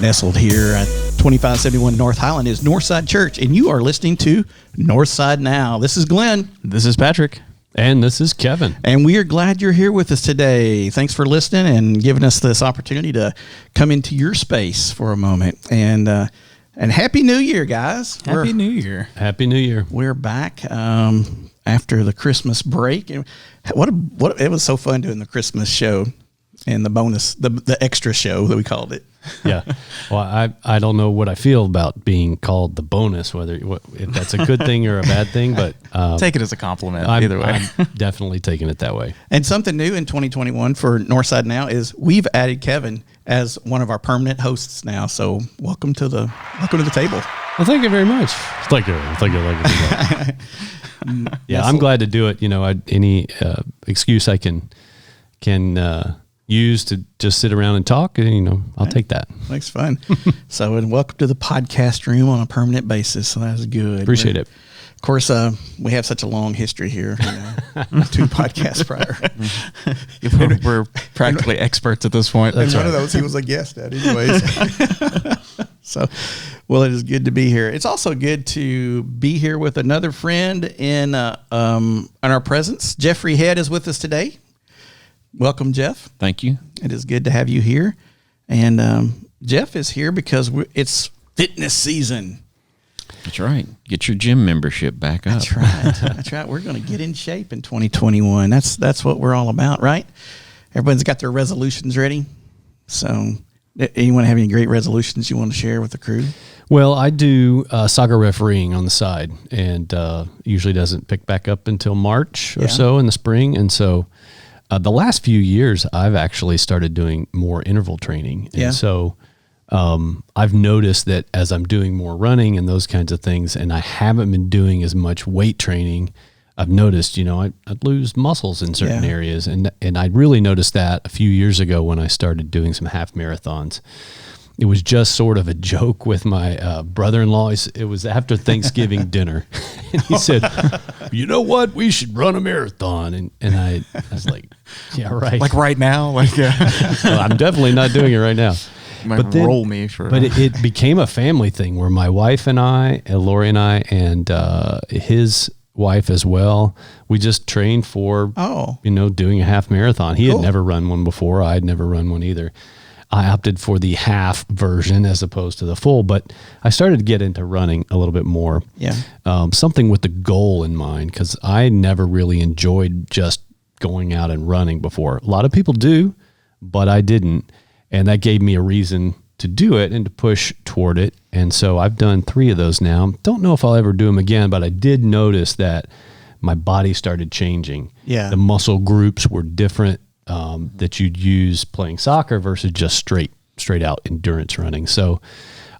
Nestled here at 2571 North Highland is Northside Church, and you are listening to Northside Now. This is Glenn. This is Patrick. And this is Kevin. And we are glad you're here with us today. Thanks for listening and giving us this opportunity to come into your space for a moment. And Happy New Year, guys. Happy New Year. Happy New Year. We're back after the Christmas break. And it was so fun doing the Christmas show and the bonus, the extra show that we called it. Yeah. Well, I don't know what I feel about being called the bonus, if that's a good thing or a bad thing, but take it as a compliment. Either way, I'm definitely taking it that way. And something new in 2021 for Northside Now is we've added Kevin as one of our permanent hosts now. So welcome to the table. Well, thank you very much. Thank you. Yeah, I'm glad to do it. You know, any excuse I can use to just sit around and talk, and I'll take that. Makes fun. So, and welcome to the podcast room on a permanent basis. So that's good. Appreciate it. Of course, we have such a long history here. 2 podcasts prior. We're practically experts at this point. And one of those he was a guest at, anyways. So, well, it is good to be here. It's also good to be here with another friend in our presence. Jeffrey Head is with us today. Welcome, Jeff. Thank you. It is good to have you here. And Jeff is here because it's fitness season. That's right. Get your gym membership back up. That's right. That's right. We're going to get in shape in 2021. That's what we're all about, right? Everyone's got their resolutions ready. So anyone have any great resolutions you want to share with the crew? Well, I do soccer refereeing on the side, and usually doesn't pick back up until March or so in the spring. And so the last few years, I've actually started doing more interval training. And so I've noticed that as I'm doing more running and those kinds of things, and I haven't been doing as much weight training, I've noticed, I lose muscles in certain areas. And I really noticed that a few years ago when I started doing some half marathons. It was just sort of a joke with my brother-in-law. It was after Thanksgiving dinner. And he said, you know what? We should run a marathon. And I was like, yeah, right. Like right now? Well, I'm definitely not doing it right now. But then, roll me for. But it became a family thing where my wife and I, Lori and I, and his wife as well, we just trained for, doing a half marathon. He had never run one before. I'd never run one either. I opted for the half version as opposed to the full, but I started to get into running a little bit more. Yeah. Something with the goal in mind, because I never really enjoyed just going out and running before. A lot of people do, but I didn't. And that gave me a reason to do it and to push toward it. And so I've done 3 of those now. Don't know if I'll ever do them again, but I did notice that my body started changing. Yeah. The muscle groups were different that you'd use playing soccer versus just straight out endurance running. So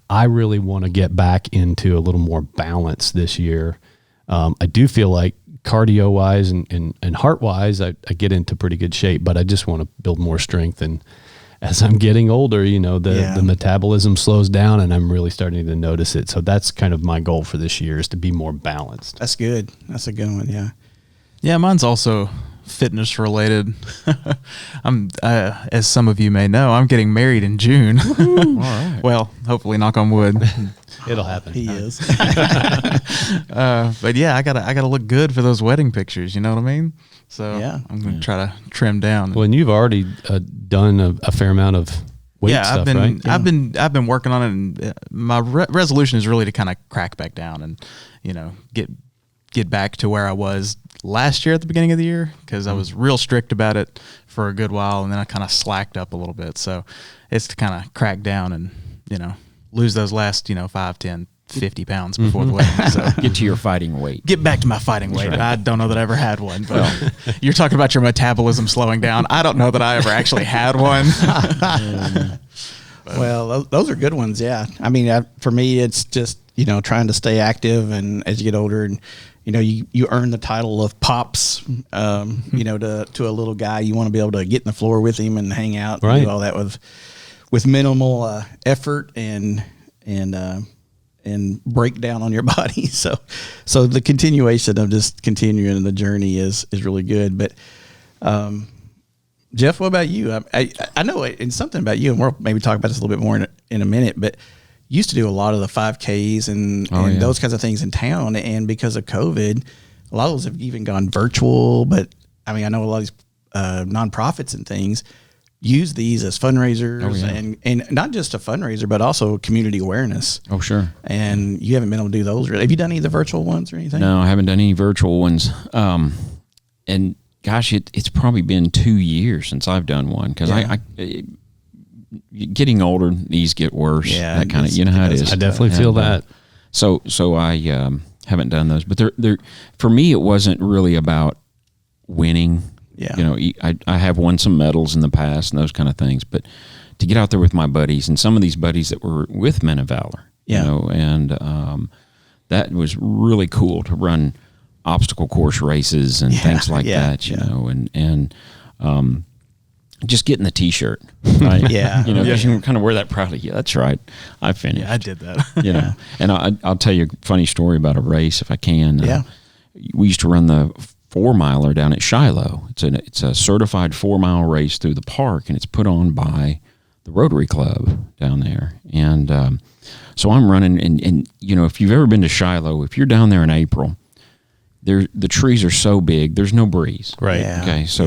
I really want to get back into a little more balance this year. I do feel like cardio wise and heart wise, I get into pretty good shape, but I just want to build more strength. And as I'm getting older, the metabolism slows down and I'm really starting to notice it. So that's kind of my goal for this year, is to be more balanced. That's good. That's a good one. Yeah. Yeah. Mine's also fitness related. I'm, as some of you may know, I'm getting married in June. All right. Well, hopefully, knock on wood. It'll happen. He is. But yeah, I gotta look good for those wedding pictures. You know what I mean? So I'm going to try to trim down. Well, and you've already done a fair amount of weight stuff, right? Yeah. I've been working on it, and my resolution is really to kind of crack back down and get back to where I was last year at the beginning of the year, because I was real strict about it for a good while, and then I kind of slacked up a little bit. So it's to kind of crack down and lose those last 5, 10, 50 pounds before the wedding. So get to your fighting weight. Get back to my fighting weight. I don't know that I ever had one, but you're talking about your metabolism slowing down. I don't know that I ever actually had one. Well, those are good ones. Yeah. I mean, for me, it's just, trying to stay active, and as you get older, and, you earn the title of Pops, to a little guy. You want to be able to get in the floor with him and hang out and do all that with minimal effort and break down on your body. So the continuation of just continuing the journey is really good. But Jeff, what about you? I know it's something about you, and we'll maybe talk about this a little bit more in a minute, but you used to do a lot of the 5Ks and those kinds of things in town. And because of COVID, a lot of those have even gone virtual. But I mean, I know a lot of these nonprofits and things use these as fundraisers and not just a fundraiser, but also community awareness. Oh, sure. And you haven't been able to do those really. Have you done any of the virtual ones or anything? No, I haven't done any virtual ones. And gosh, it's probably been 2 years since I've done one because I getting older, these get worse. Yeah, that kind of, you know how it is. I definitely feel that. So I haven't done those, but they're for me, it wasn't really about winning. Yeah. You know, I have won some medals in the past and those kind of things, but to get out there with my buddies and some of these buddies that were with Men of Valor, you know, and that was really cool to run obstacle course races and things like that, you know, and just getting the T-shirt, right? Yeah. You know, you kind of wear that proudly. Yeah, that's right. I finished. Yeah, I did that. You know, and I'll tell you a funny story about a race if I can. We used to run the 4-miler down at Shiloh. It's a certified 4-mile race through the park, and it's put on by the Rotary Club down there. And so I'm running, and you know, if you've ever been to Shiloh, if you're down there in April, the trees are so big, there's no breeze. Right. Yeah. Okay. So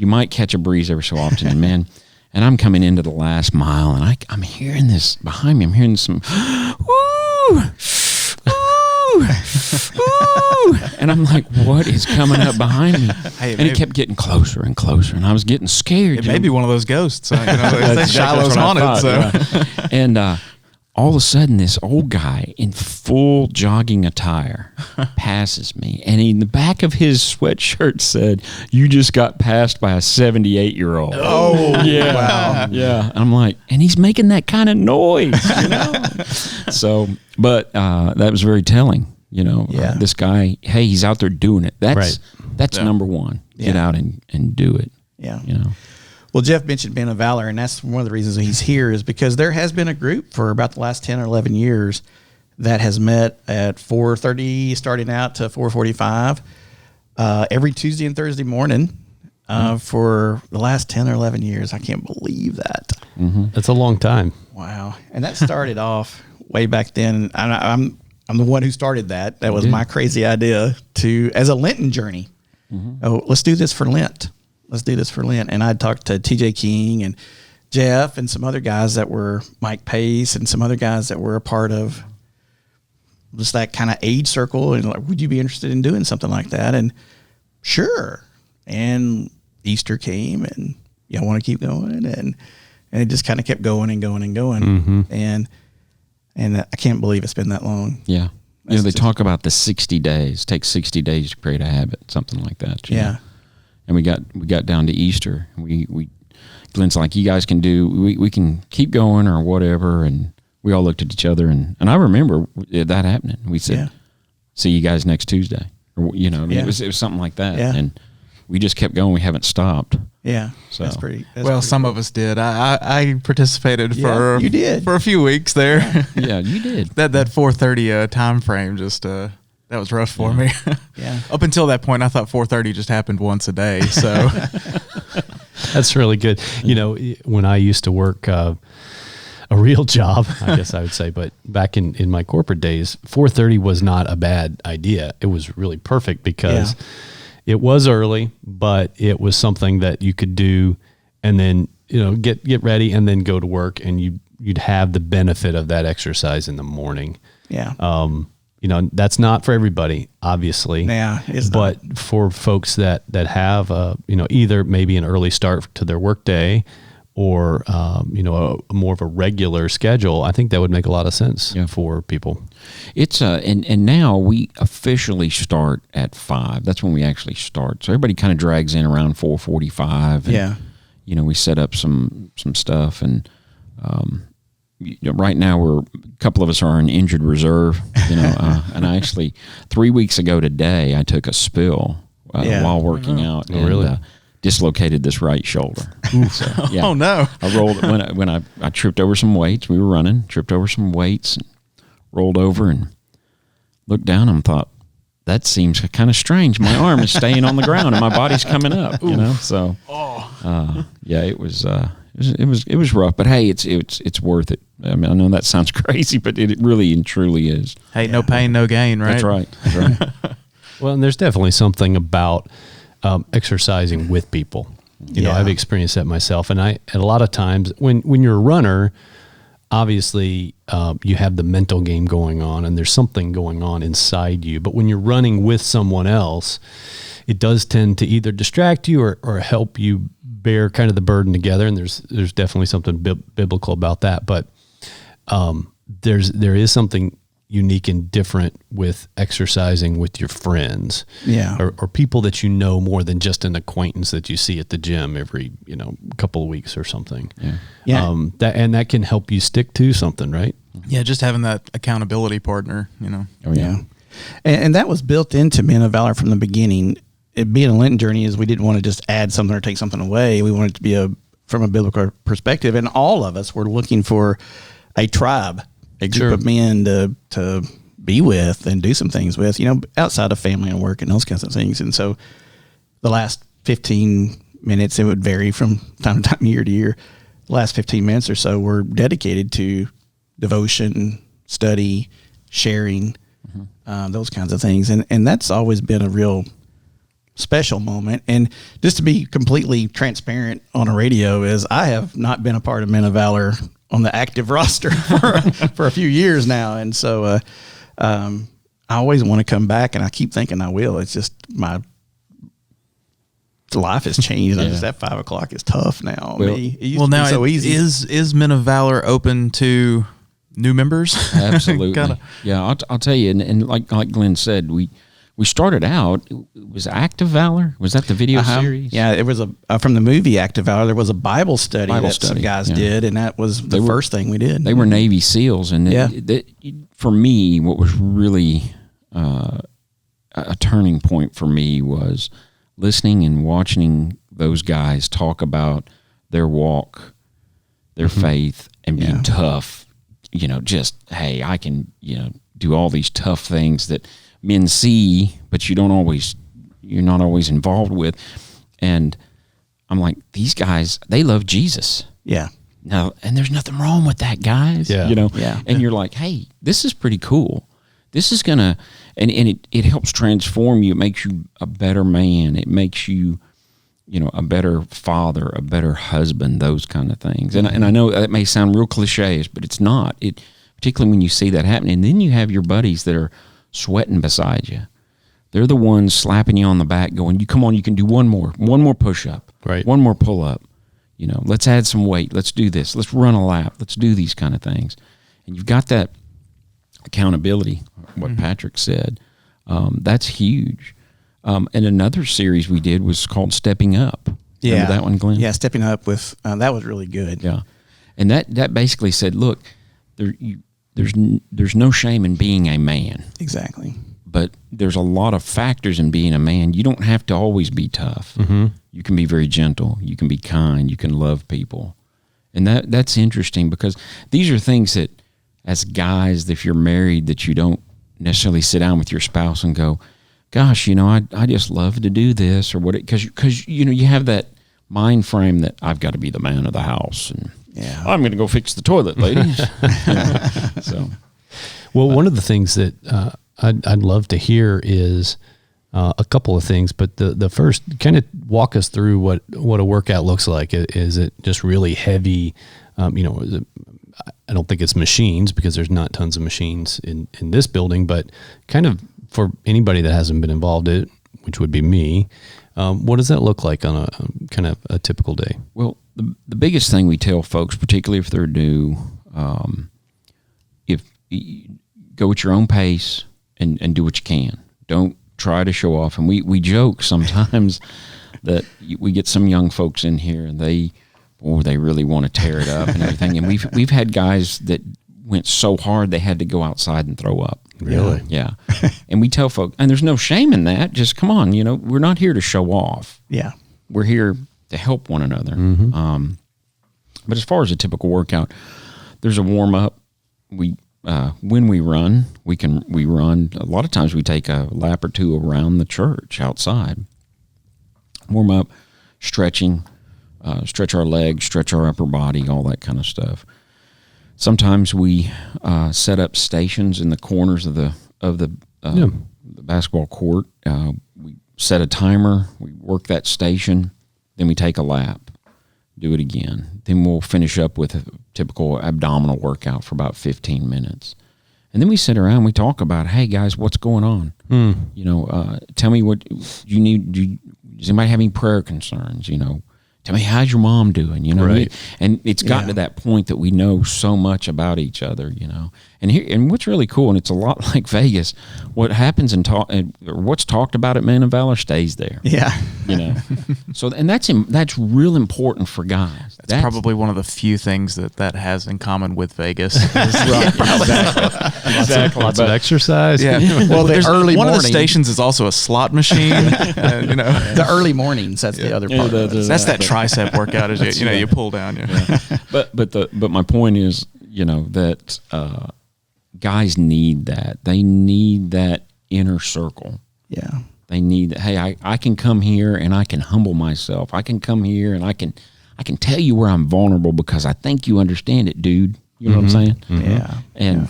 you might catch a breeze every so often, and man, and I'm coming into the last mile, and I'm hearing this behind me. I'm hearing some, woo, woo, woo, and I'm like, what is coming up behind me? And it kept getting closer and closer, and I was getting scared. It may be one of those ghosts. You know, Shiloh's haunted. So. And all of a sudden, this old guy in full jogging attire passes me, and in the back of his sweatshirt said, "You just got passed by a 78-year-old." Oh, yeah, wow, yeah. And I'm like, and he's making that kind of noise, you know. So, but that was very telling, you know. This guy, hey, he's out there doing it. That's number one. Get out and do it. Yeah, you know. Well, Jeff mentioned Men of Valor, and that's one of the reasons he's here is because there has been a group for about the last 10 or 11 years that has met at 4:30, starting out to 4:45 every Tuesday and Thursday morning for the last 10 or 11 years. I can't believe that. Mm-hmm. That's a long time. Wow. And that started off way back then. I'm the one who started that. That was my crazy idea as a Lenten journey. Mm-hmm. Oh, let's do this for Lent. Let's do this for Lent. And I talked to TJ King and Jeff and some other guys that were Mike Pace and some other guys that were a part of just that kind of age circle. And like, would you be interested in doing something like that? And sure. And Easter came and I want to keep going. And it just kind of kept going and going and going. Mm-hmm. And I can't believe it's been that long. Yeah. You know, they talk about the 60 days. It takes 60 days to create a habit, something like that. You know? And we got down to Easter. Glenn's like, you guys can we can keep going or whatever. And we all looked at each other, and I remember that happening. We said, see you guys next Tuesday. Or, you know, I mean, it was something like that. Yeah. And we just kept going. We haven't stopped. Yeah. So that's pretty some cool. of us did. I participated for you did. For a few weeks there. Yeah, you did. that 4:30 time frame just that was rough for me. Yeah. Up until that point, I thought 4:30 just happened once a day. So that's really good. You know, when I used to work a real job, I guess I would say, but back in my corporate days, 4:30 was not a bad idea. It was really perfect because it was early, but it was something that you could do and then, you know, get ready and then go to work, and you'd have the benefit of that exercise in the morning. Yeah. You know, that's not for everybody, obviously. Yeah, it's but not. For folks that have, you know, either maybe an early start to their workday or, you know, a more of a regular schedule, I think that would make a lot of sense for people. It's and now we officially start at 5. That's when we actually start. So everybody kind of drags in around 4:45. Yeah. You know, we set up some stuff, and you know, right now a couple of us are in injured reserve. You know, and I actually 3 weeks ago today I took a spill while working out. Oh, really? Dislocated this right shoulder. So, Oh no! I rolled when I tripped over some weights. We were running, tripped over some weights, and rolled over and looked down and thought, that seems kind of strange. My arm is staying on the ground and my body's coming up, you know? So, yeah, it was rough, but hey, it's worth it. I mean, I know that sounds crazy, but it really and truly is. Hey, no pain, no gain, right? That's right. That's right. Well, and there's definitely something about exercising with people. You know, I've experienced that myself, and a lot of times when you're a runner, obviously you have the mental game going on, and there's something going on inside you. But when you're running with someone else, it does tend to either distract you or help you bear kind of the burden together. And there's definitely something biblical about that. But there is something unique and different with exercising with your friends, or people that you know more than just an acquaintance that you see at the gym every couple of weeks or something. That can help you stick to something, right? Yeah, just having that accountability partner, Oh yeah, and that was built into Men of Valor from the beginning. It being a Lenten journey is we didn't want to just add something or take something away. We wanted it to be from a biblical perspective, and all of us were looking for a tribe, a group of men to be with and do some things with, outside of family and work and those kinds of things. And so the last 15 minutes, it would vary from time to time, year to year. The last 15 minutes or so were dedicated to devotion, study, sharing, those kinds of things. And that's always been a real special moment. And just to be completely transparent on a radio is I have not been a part of Men of Valor on the active roster for a few years now. And so I always want to come back, and I keep thinking I will. It's just my life has changed. Just that 5 o'clock is tough now. Well, it used to be so easy. Is Men of Valor open to new members? Absolutely. Yeah, I'll tell you. And like Glenn said, we started out, it was Active Valor. Was that the video series? Yeah, it was from the movie Active Valor. There was a Bible study some guys did, and that was the first thing we did. They were Navy SEALs, and for me, what was really a turning point for me was listening and watching those guys talk about their walk, their faith, and being tough. Just, hey, I can do all these tough things that men see, but you're not always involved with. And I'm like, these guys, they love Jesus. Yeah. Now, and there's nothing wrong with that, guys. Yeah. And you're like, hey, this is pretty cool. This is gonna, and it helps transform you. It makes you a better man. It makes you, a better father, a better husband, those kind of things. And I know that may sound real cliche, but it's not. It, particularly when you see that happening. And then you have your buddies that are sweating beside you. They're the ones slapping you on the back going, you come on, you can do one more push-up, right? One more pull-up, let's add some weight, let's do this, let's run a lap, let's do these kind of things. And you've got that accountability, what Patrick said. That's huge. And another series we did was called Stepping Up. Remember that one, Glenn? Yeah, Stepping Up with, that was really good. Yeah. And that basically said, look, there's no shame in being a man. Exactly. But there's a lot of factors in being a man. You don't have to always be tough. You can be very gentle. You can be kind. You can love people. And that's interesting because these are things that as guys, if you're married, that you don't necessarily sit down with your spouse and go, gosh, I just love to do this or what, because you have that mind frame that I've got to be the man of the house and I'm going to go fix the toilet, ladies. Well, one of the things that I'd love to hear is a couple of things, but the first, kind of walk us through what a workout looks like. Is it just really heavy? I don't think it's machines because there's not tons of machines in this building, but kind of for anybody that hasn't been involved in it, which would be me, what does that look like on a kind of a typical day? Well, the biggest thing we tell folks, particularly if they're new, if you go at your own pace and do what you can. Don't try to show off. And we joke sometimes that we get some young folks in here and they really want to tear it up and everything. And we've had guys that went so hard they had to go outside and throw up. Really? Yeah. And we tell folks, and there's no shame in that. Just come on, we're not here to show off. Yeah. We're here to help one another. But as far as a typical workout, there's a warm up. We when we run, we run. A lot of times we take a lap or two around the church outside, warm up, stretching, stretch our legs, stretch our upper body, all that kind of stuff. Sometimes we set up stations in the corners of the basketball court. We set a timer. We work that station. Then we take a lap. Do it again. Then we'll finish up with a typical abdominal workout for about 15 minutes. And then we sit around and we talk about, hey, guys, what's going on? You know, tell me what you need. Does anybody have any prayer concerns? You know, tell me, how's your mom doing? You know, right. And it's gotten to that point that we know so much about each other, you know. And what's really cool, and it's a lot like Vegas, what happens or what's talked about at Men of Valor stays there. Yeah. You know. So, and that's real important for guys. That's probably one of the few things that has in common with Vegas. Right. Exactly. Lots of exercise. Yeah. Well, the early one morning, of the stations is also a slot machine. You know, the early mornings. That's the other part. that's that tricep workout. Is you pull down. Yeah. But my point is, you know, that guys need that. They need that inner circle. Yeah. They need that. Hey, I can come here and I can humble myself. I can come here and I can tell you where I'm vulnerable because I think you understand it, dude. You know what I'm saying? Mm-hmm. Yeah. And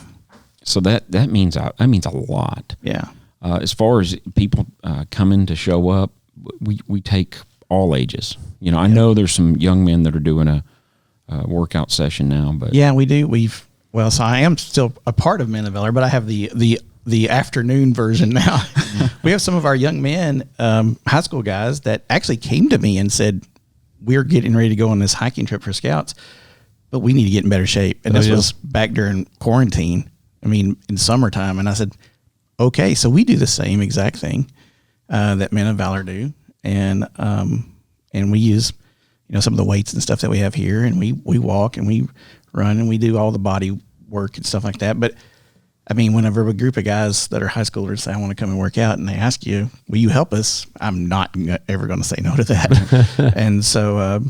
so that means a lot. Yeah. As far as people coming to show up, we take all ages. You know, I know there's some young men that are doing a workout session now, but yeah, we do. So I am still a part of Men of Valor, but I have the afternoon version now. We have some of our young men, high school guys, that actually came to me and said, we're getting ready to go on this hiking trip for scouts, but we need to get in better shape. And this was back during quarantine. I mean, in summertime. And I said, okay, so we do the same exact thing that Men of Valor do. And we use, you know, some of the weights and stuff that we have here, and we walk and we run and we do all the body work and stuff like that. But I mean, whenever a group of guys that are high schoolers say, I want to come and work out, and they ask you, will you help us? I'm not ever going to say no to that. And so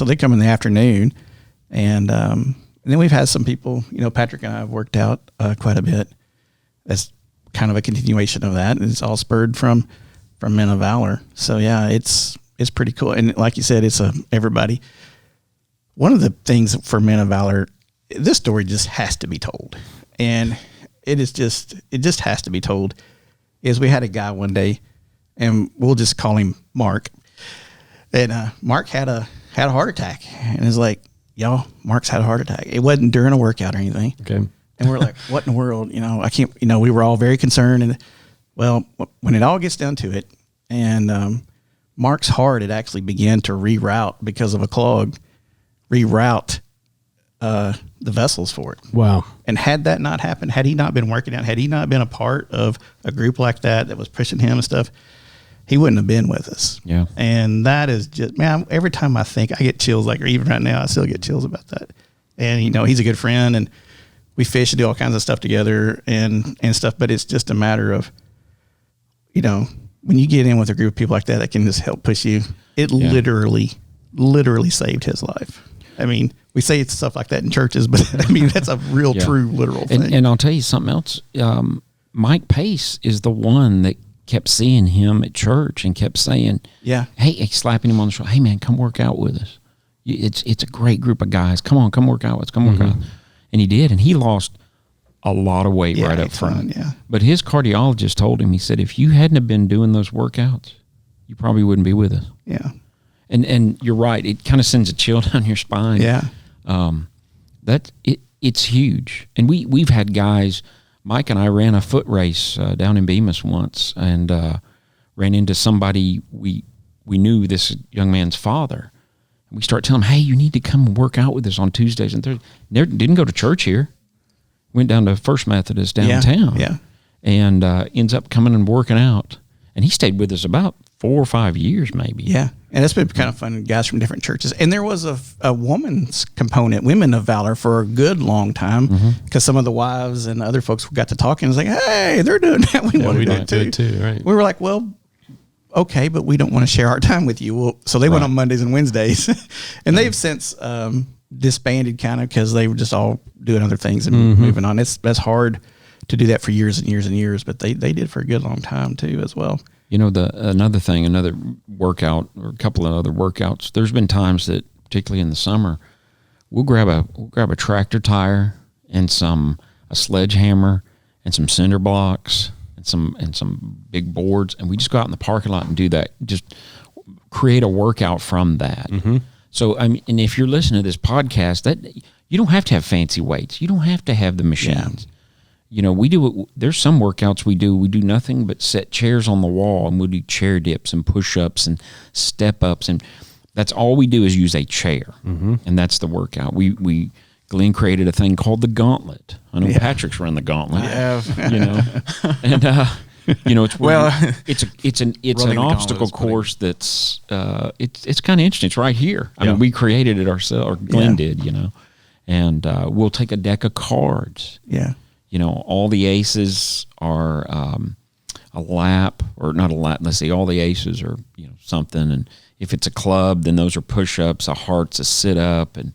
they come in the afternoon, and then we've had some people, you know, Patrick and I have worked out quite a bit. That's kind of a continuation of that. It's all spurred from Men of Valor. So yeah, it's pretty cool. And like you said, it's everybody. One of the things for Men of Valor, this story just has to be told. And it just has to be told, is we had a guy one day, and we'll just call him Mark. And Mark had a heart attack, and it's like, y'all, Mark's had a heart attack. It wasn't during a workout or anything. Okay. And we're like, what in the world? You know, I can't, you know, we were all very concerned. And well, when it all gets down to it, and Mark's heart had actually began to reroute because of a clog, the vessels for it. Wow. And had that not happened, had he not been working out, had he not been a part of a group like that was pushing him and stuff, he wouldn't have been with us. Yeah. And that is just, man, every time I think, I get chills, like even right now, I still get chills about that. And, you know, he's a good friend, and we fish and do all kinds of stuff together and stuff, but it's just a matter of, you know, when you get in with a group of people like that can just help push you, it literally saved his life. I mean, we say it's stuff like that in churches, but I mean, that's a real, true, literal thing. And I'll tell you something else. Mike Pace is the one that kept seeing him at church and kept saying, hey, slapping him on the shoulder. Hey, man, come work out with us. It's a great group of guys. Come on, come work out with us. Come work out. And he did. And he lost a lot of weight right up front. But his cardiologist told him, he said, if you hadn't have been doing those workouts, you probably wouldn't be with us. Yeah. And you're right. It kind of sends a chill down your spine. Yeah. It's huge. And we've had guys, Mike and I ran a foot race down in Bemis once, and ran into somebody we knew, this young man's father. And we start telling him, hey, you need to come and work out with us on Tuesdays and Thursdays. Didn't go to church here. Went down to First Methodist downtown. Yeah. And ends up coming and working out. And he stayed with us about 4 or 5 years maybe. Yeah. And it's been kind of fun, guys from different churches. And there was a woman's component, Women of Valor, for a good long time, because some of the wives and other folks got to talking and was like, hey, they're doing that. We want to do it too. Right. We were like, well, okay, but we don't want to share our time with you. Well, so they went on Mondays and Wednesdays. And they've since disbanded kind of because they were just all doing other things and Mm-hmm. moving on. That's hard to do that for years and years and years, but they did for a good long time too as well. You know, another workout or a couple of other workouts. There's been times that, particularly in the summer, we'll grab a tractor tire and a sledgehammer and some cinder blocks and some big boards, and we just go out in the parking lot and do that. Just create a workout from that. Mm-hmm. So I mean, and if you're listening to this podcast, that you don't have to have fancy weights. You don't have to have the machines. Yeah. You know, there's some workouts we do nothing but set chairs on the wall, and we'll do chair dips and push-ups and step-ups, and that's all we do is use a chair, and that's the workout. Glenn created a thing called the gauntlet. I know Patrick's run the gauntlet. I have. You know, and you know, it's an obstacle is course that's it's kind of interesting. It's right here. I mean, we created it ourselves, or Glenn did. You know, and we'll take a deck of cards. Yeah. You know, all the aces are a lap, or not a lap. Let's say all the aces are, you know, something. And if it's a club, then those are push-ups. A heart's a sit-up, and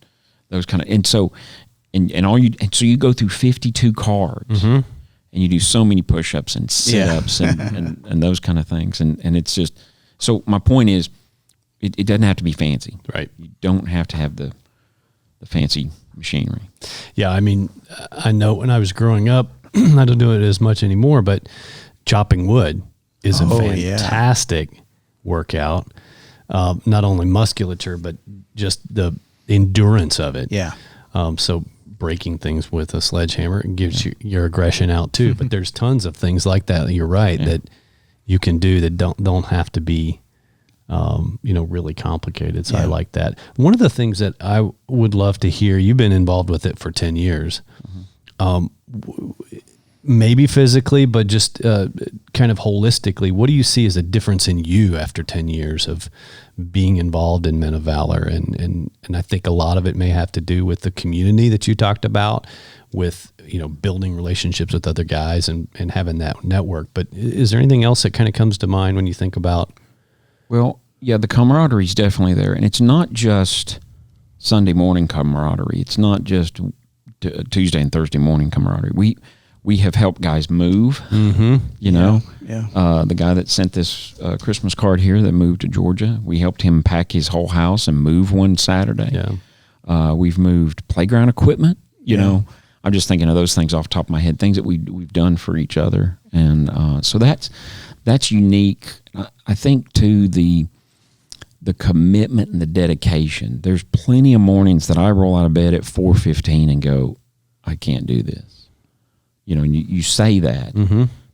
those kind of. And so, so you go through 52 cards, and you do so many push-ups and sit-ups and those kind of things. And it's just. So my point is, it doesn't have to be fancy. Right. You don't have to have the fancy machinery. Yeah, I mean, I know when I was growing up, I don't do it as much anymore, but chopping wood is a fantastic workout. Not only musculature, but just the endurance of it. Yeah. So breaking things with a sledgehammer gives you your aggression out too. But there's tons of things like that. You're right, that you can do that don't have to be really complicated. So I like that. One of the things that I would love to hear, you've been involved with it for 10 years, maybe physically, but just kind of holistically, what do you see as a difference in you after 10 years of being involved in Men of Valor? And I think a lot of it may have to do with the community that you talked about, with, you know, building relationships with other guys and having that network. But is there anything else that kind of comes to mind when you think about? Well, yeah, the camaraderie is definitely there, and it's not just Sunday morning camaraderie. It's not just Tuesday and Thursday morning camaraderie. We have helped guys move. You know, the guy that sent this Christmas card here that moved to Georgia, we helped him pack his whole house and move one Saturday. Yeah, we've moved playground equipment. You know, I'm just thinking of those things off the top of my head, things that we've done for each other, and so that's unique. I think to the commitment and the dedication. There's plenty of mornings that I roll out of bed at 4:15 and go, I can't do this. You know, and you say that,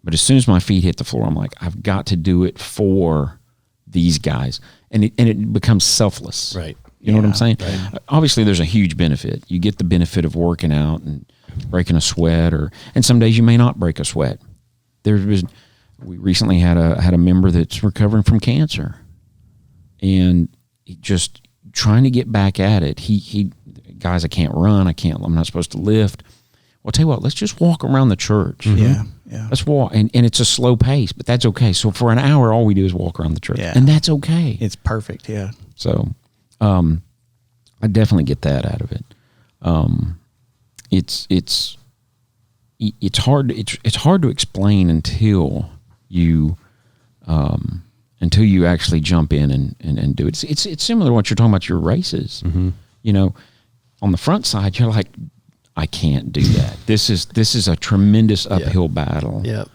but as soon as my feet hit the floor, I'm like, I've got to do it for these guys, and it becomes selfless. right. You know what I'm saying? Right. Obviously, there's a huge benefit. You get the benefit of working out and breaking a sweat, and some days you may not break a sweat. We recently had a member that's recovering from cancer, and just trying to get back at it. He guys, I can't run. I'm not supposed to lift. Well, I'll tell you what, let's just walk around the church. Yeah. Let's walk, and it's a slow pace, but that's okay. So for an hour, all we do is walk around the church, and that's okay. It's perfect. Yeah. So, I definitely get that out of it. It's hard to explain until you actually jump in and do it. It's similar to what you're talking about, your races. You know, on the front side, you're like, I can't do that. This is a tremendous uphill battle. Yep.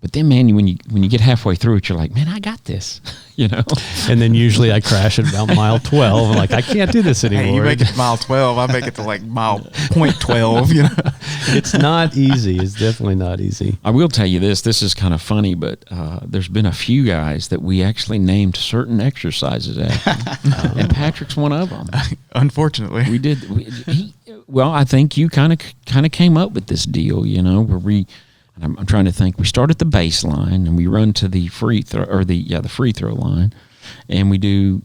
But then, man, when you get halfway through it, you're like, man, I got this. You know. And then usually I crash at about mile 12. I'm like, I can't do this anymore. Hey, you make it to mile 12. I make it to like mile 0.12. You know, it's not easy. It's definitely not easy. I will tell you this. This is kind of funny, but there's been a few guys that we actually named certain exercises after, and Patrick's one of them. Unfortunately, we did. Well, I think you kind of came up with this deal. You know, where I'm trying to think. We start at the baseline and we run to the free throw the free throw line, and we do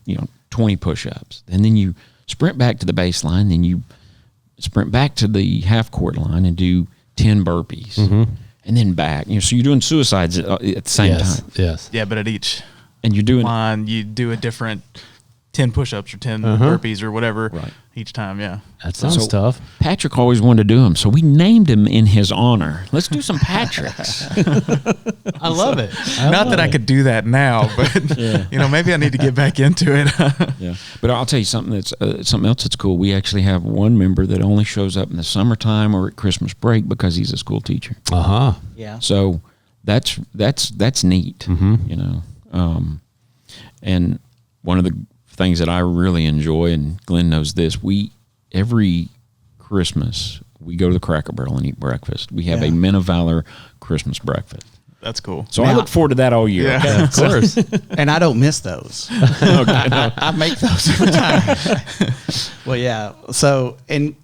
20 push-ups. And then you sprint back to the baseline, then you sprint back to the half court line and do 10 burpees, and then back. So you're doing suicides at the same time. Yes. Yeah, but at each and you're doing line, you do a different 10 push-ups or 10 burpees or whatever each time. Yeah. That sounds tough. Patrick always wanted to do them, so we named him in his honor. Let's do some Patricks. I love it. Not that I could do that now, but maybe I need to get back into it. Yeah, but I'll tell you something something else that's cool. We actually have one member that only shows up in the summertime or at Christmas break because he's a school teacher. Yeah. So that's neat. And one of the things that I really enjoy, and Glenn knows this, every Christmas we go to the Cracker Barrel and eat breakfast. We have a Men of Valor Christmas breakfast. That's cool. So I look forward to that all year. Yeah. Okay? Of course. And I don't miss those. I make those every time. Well, yeah. So, and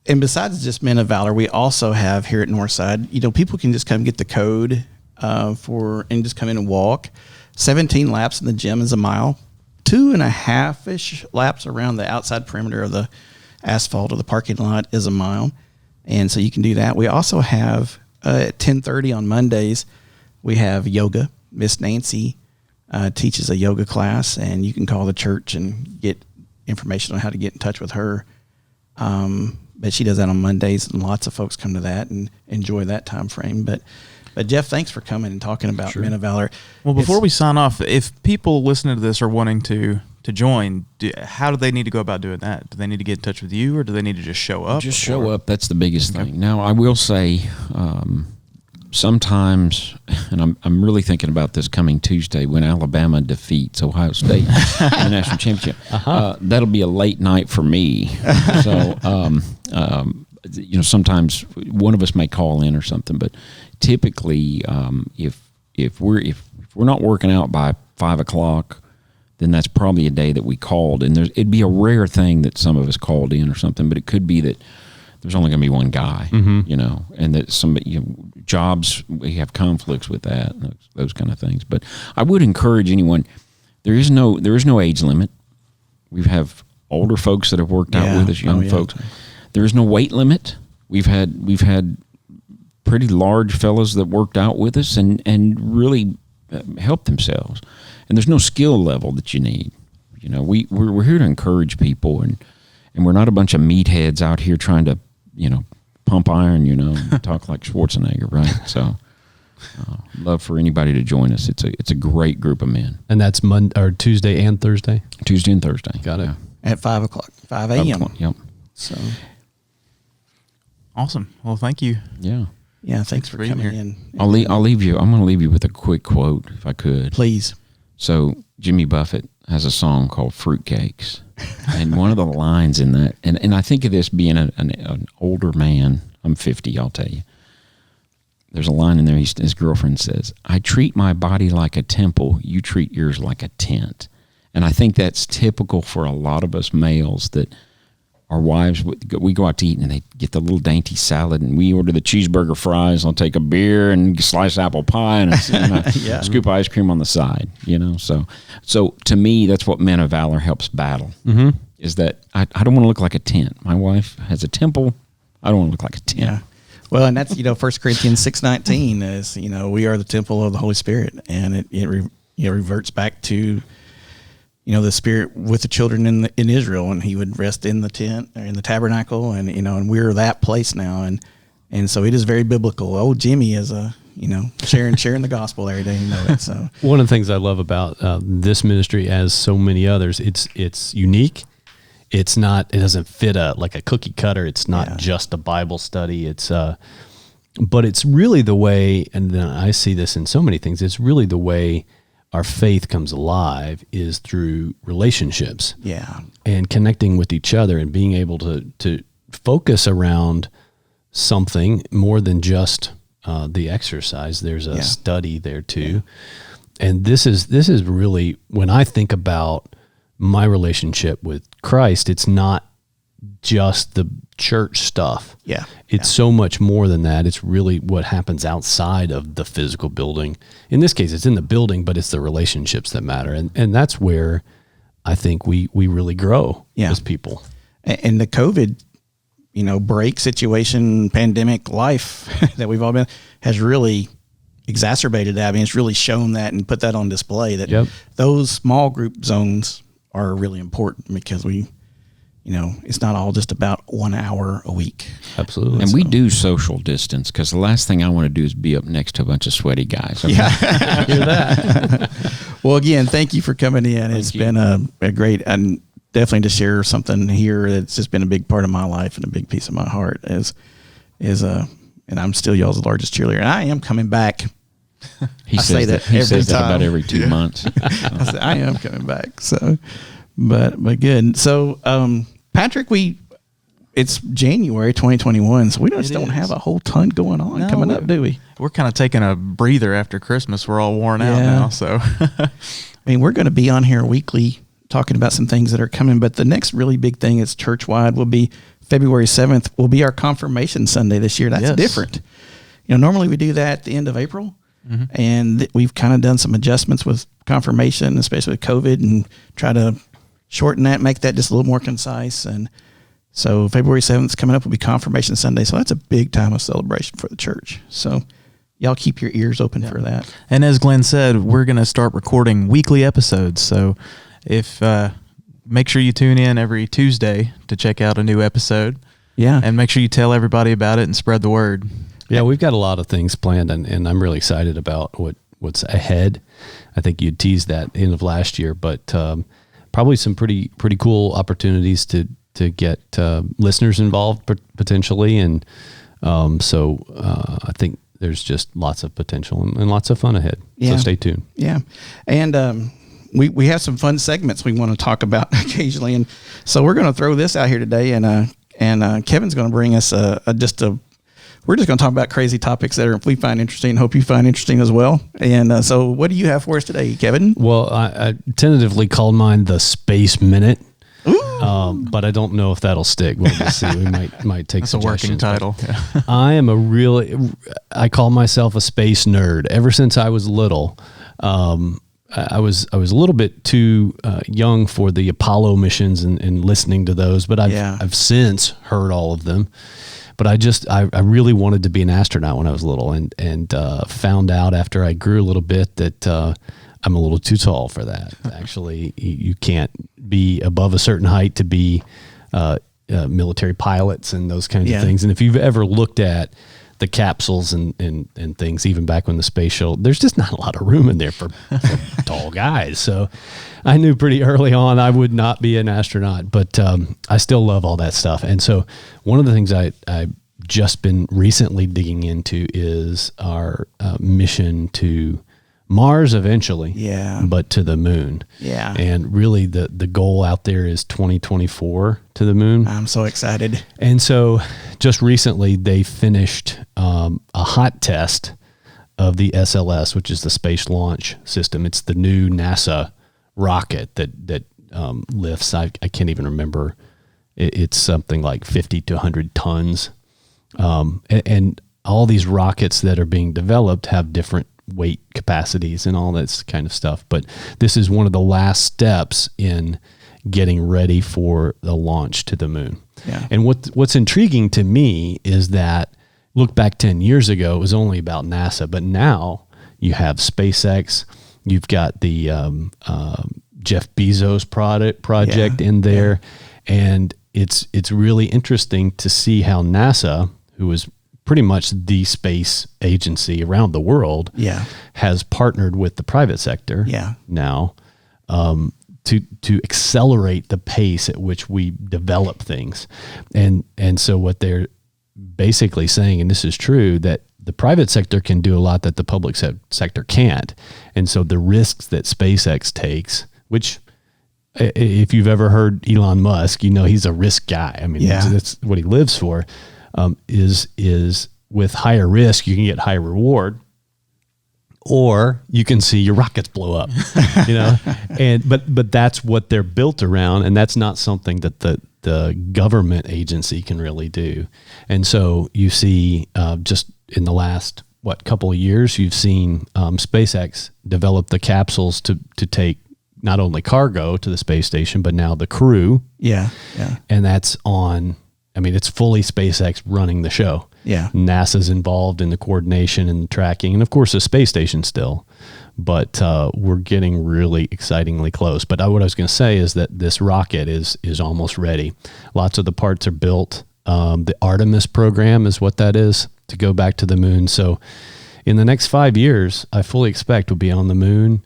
besides just Men of Valor, we also have here at Northside, people can just come get the code and just come in and walk. 17 laps in the gym is a mile. 2.5-ish laps around the outside perimeter of the asphalt of the parking lot is a mile. And so you can do that. We also have at 10:30 on Mondays, we have yoga. Miss Nancy teaches a yoga class, and you can call the church and get information on how to get in touch with her. But she does that on Mondays, and lots of folks come to that and enjoy that time frame. But Jeff, thanks for coming and talking about Men of Valor. Well, before we sign off, if people listening to this are wanting to join, how do they need to go about doing that? Do they need to get in touch with you, or do they need to just show up? Just show up. That's the biggest thing. Now, I will say sometimes, and I'm really thinking about this coming Tuesday when Alabama defeats Ohio State in the national championship. That'll be a late night for me. So, sometimes one of us may call in or something, but typically, if we're not working out by 5 o'clock, then that's probably a day that we called. And it'd be a rare thing that some of us called in or something, but it could be that there's only going to be one guy, and that somebody, jobs, we have conflicts with that, and those kind of things. But I would encourage anyone, there is no age limit. We have older folks that have worked out with us, young folks. There is no weight limit. We've had pretty large fellas that worked out with us and really helped themselves. And there's no skill level that you need. We're here to encourage people, and we're not a bunch of meatheads out here trying to, pump iron, and talk like Schwarzenegger, right? So, love for anybody to join us. It's a great group of men. And that's Tuesday and Thursday? Tuesday and Thursday. Got it. Yeah. At 5 o'clock, 5 a.m. Yep. So, awesome. Well, thank you. Yeah, thanks for being coming here. in. I'll leave you. I'm going to leave you with a quick quote, if I could. Please. So Jimmy Buffett has a song called Fruitcakes. And one of the lines in that, and I think of this being an older man. I'm 50, I'll tell you. There's a line in there, his girlfriend says, "I treat my body like a temple, you treat yours like a tent." And I think that's typical for a lot of us males, that our wives, we go out to eat and they get the little dainty salad, and we order the cheeseburger fries. I'll take a beer and slice apple pie and a scoop of ice cream on the side. So to me, that's what Men of Valor helps battle. Is that I don't want to look like a tent. My wife has a temple. I don't want to look like a tent. Yeah. Well, and that's 1 Corinthians 6:19 is we are the temple of the Holy Spirit, and it reverts back to the Spirit with the children in Israel, and He would rest in the tent or in the tabernacle, and and we're that place now, and so it is very biblical. Old Jimmy is sharing the gospel every day. So one of the things I love about this ministry, as so many others, it's unique. It doesn't fit like a cookie cutter. It's not just a Bible study. But it's really the way, and then I see this in so many things. It's really the way our faith comes alive is through relationships. Yeah. And connecting with each other and being able to focus around something more than just the exercise. There's a study there too. Yeah. And this is really, when I think about my relationship with Christ, it's not just the church stuff. Yeah. It's so much more than that. It's really what happens outside of the physical building. In this case, it's in the building, but it's the relationships that matter. And that's where I think we really grow as people. And the COVID, break situation, pandemic life that we've all been, has really exacerbated that. I mean, it's really shown that and put that on display, that those small group zones are really important because we, it's not all just about 1 hour a week. Absolutely. And we do social distance because the last thing I want to do is be up next to a bunch of sweaty guys. Okay? Yeah. Hear that. Well, again, thank you for coming in. It's been a great, and definitely to share something here that's just been a big part of my life and a big piece of my heart and I'm still y'all's largest cheerleader. And I am coming back. He says that about every 2 months. I am coming back. So, but good. So, Patrick, it's January 2021, so we just don't have a whole ton going on coming up, do we? We're kind of taking a breather after Christmas. We're all worn out now. So, I mean, we're going to be on here weekly talking about some things that are coming, but the next really big thing is church-wide will be February 7th will be our confirmation Sunday this year. That's different. Normally we do that at the end of April, and we've kind of done some adjustments with confirmation, especially with COVID, and try to shorten that, make that just a little more concise. And so February 7th coming up will be confirmation Sunday. So that's a big time of celebration for the church. So y'all keep your ears open for that. And as Glenn said, we're going to start recording weekly episodes. So if make sure you tune in every Tuesday to check out a new episode. Yeah. And make sure you tell everybody about it and spread the word. Yeah, we've got a lot of things planned, and I'm really excited about what's ahead. I think you teased that end of last year, but probably some pretty cool opportunities to get listeners involved potentially, and so I think there's just lots of potential and lots of fun ahead. Yeah. So stay tuned. Yeah, and we have some fun segments we want to talk about occasionally, and so we're going to throw this out here today, and Kevin's going to bring us we're just going to talk about crazy topics that we find interesting. Hope you find interesting as well. And so, what do you have for us today, Kevin? Well, I tentatively called mine the Space Minute, but I don't know if that'll stick. We'll just see. We might take That's a working title. Yeah. I call myself a space nerd. Ever since I was little, I was a little bit too young for the Apollo missions and listening to those, but I've since heard all of them. But I really wanted to be an astronaut when I was little, and found out after I grew a little bit that I'm a little too tall for that. Actually, you can't be above a certain height to be military pilots and those kinds of things. And if you've ever looked at the capsules and things, even back when the space shuttle, there's just not a lot of room in there for tall guys. So I knew pretty early on I would not be an astronaut, but I still love all that stuff. And so one of the things I've just been recently digging into is our mission to Mars eventually, but to the moon. Yeah. And really the goal out there is 2024 to the moon. I'm so excited. And so just recently they finished a hot test of the SLS, which is the Space Launch System. It's the new NASA rocket that lifts, I can't even remember. It's something like 50 to 100 tons. And all these rockets that are being developed have different weight capacities and all that kind of stuff. But this is one of the last steps in getting ready for the launch to the moon. Yeah. And what's intriguing to me is that, look back 10 years ago, it was only about NASA, but now you have SpaceX, you've got the Jeff Bezos project in there, and it's really interesting to see how NASA, who is pretty much the space agency around the world, has partnered with the private sector now to accelerate the pace at which we develop things. And so what they're basically saying, and this is true, that the private sector can do a lot that the public sector can't. And so the risks that SpaceX takes, which if you've ever heard Elon Musk, he's a risk guy. I mean, that's what he lives for. Is with higher risk, you can get higher reward, or you can see your rockets blow up, but that's what they're built around. And that's not something that the government agency can really do. And so you see, just in the last, couple of years, you've seen SpaceX develop the capsules to take not only cargo to the space station, but now the crew. Yeah. And that's on, it's fully SpaceX running the show. Yeah. NASA's involved in the coordination and the tracking, and of course the space station still. but we're getting really excitingly close. But what I was going to say is that this rocket is almost ready. Lots of the parts are built. The Artemis program is what that is, to go back to the moon. So in the next 5 years, I fully expect we'll be on the moon.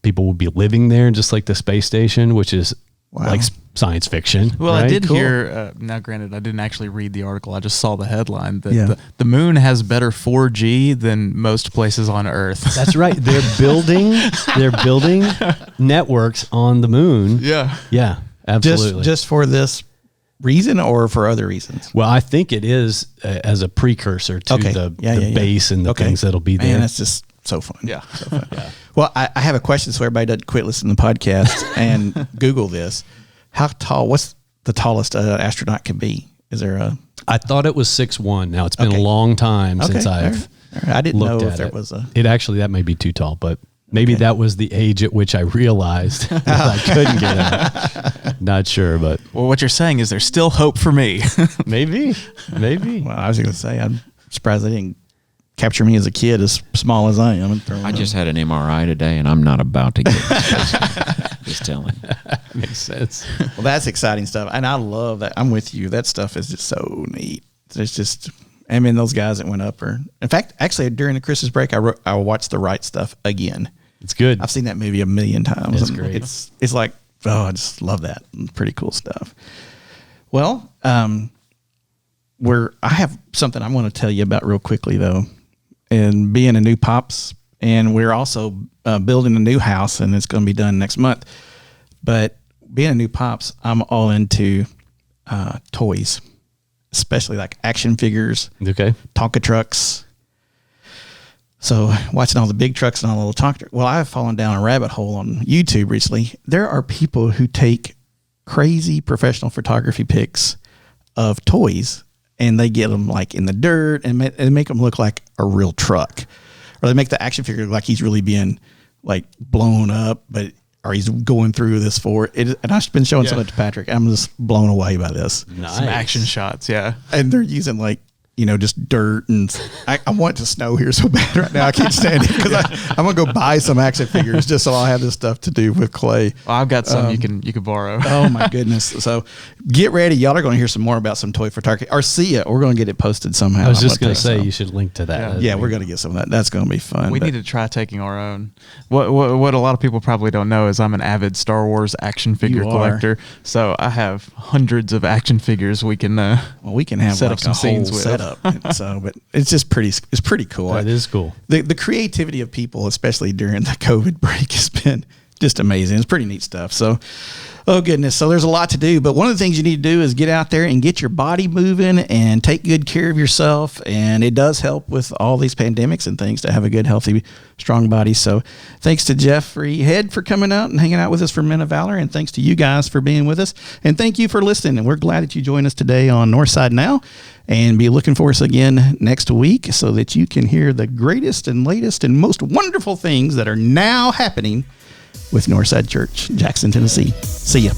People will be living there, just like the space station, which is like science fiction. Well, right? I did hear, now granted, I didn't actually read the article. I just saw the headline that the moon has better 4G than most places on Earth. That's right. They're building networks on the moon. Yeah. Yeah, absolutely. Just for this reason or for other reasons? Well, I think it is as a precursor to the base and the things that'll be there. Man, that's just so fun. Yeah. So fun. Well, I have a question so everybody doesn't quit listening to the podcast and Google this. How tall, what's the tallest astronaut can be? Is there a... I thought it was 6'1". Now, it's been a long time since I've I didn't know looked if at there it. was a... It actually, that may be too tall, but maybe that was the age at which I realized that I couldn't get out. Not sure, but... Well, what you're saying is there's still hope for me. Maybe. Well, I was going to say, I'm surprised they didn't capture me as a kid as small as I am. I just had an MRI today, and I'm not about to get just telling. Makes sense. Well, that's exciting stuff. And I love that. I'm with you. That stuff is just so neat. It's just, I mean, those guys that went up are, in fact, actually during the Christmas break, I watched The Right Stuff again. It's good. I've seen that movie a million times. It's great. It's like, oh, I just love that. Pretty cool stuff. Well, I have something I want to tell you about real quickly though. And being a new pops, and we're also building a new house, and it's going to be done next month. But being a new pops, I'm all into toys, especially like action figures, Tonka trucks. So watching all the big trucks and all the little Tonka trucks. Well, I've fallen down a rabbit hole on YouTube recently. There are people who take crazy professional photography pics of toys, and they get them like in the dirt and make them look like a real truck, or they make the action figure look like he's really being like blown up, or he's going through this for it. And I've been showing some of it to Patrick. I'm just blown away by this. Nice. Some action shots, yeah. And they're using like, just dirt, and I want to snow here so bad right now. I can't stand it because I'm gonna go buy some action figures just so I'll have this stuff to do with clay. Well, I've got some you can borrow. Oh my goodness! So get ready, y'all are going to hear some more about some toy photography, or see it. We're going to get it posted somehow. I was just going to say you should link to that. Yeah, we're going to get some of that. That's going to be fun. We need to try taking our own. What a lot of people probably don't know is I'm an avid Star Wars action figure collector. So I have hundreds of action figures we can we can have set like up some a scenes whole with. Setup. So, but it's just pretty cool. That is cool. The creativity of people, especially during the COVID break, has been just amazing. It's pretty neat stuff. So, oh goodness. So there's a lot to do, but one of the things you need to do is get out there and get your body moving and take good care of yourself. And it does help with all these pandemics and things to have a good, healthy, strong body. So thanks to Jeffrey Head for coming out and hanging out with us for Men of Valor. And thanks to you guys for being with us. And thank you for listening. And we're glad that you joined us today on Northside Now. And be looking for us again next week so that you can hear the greatest and latest and most wonderful things that are now happening with Northside Church, Jackson, Tennessee. See ya.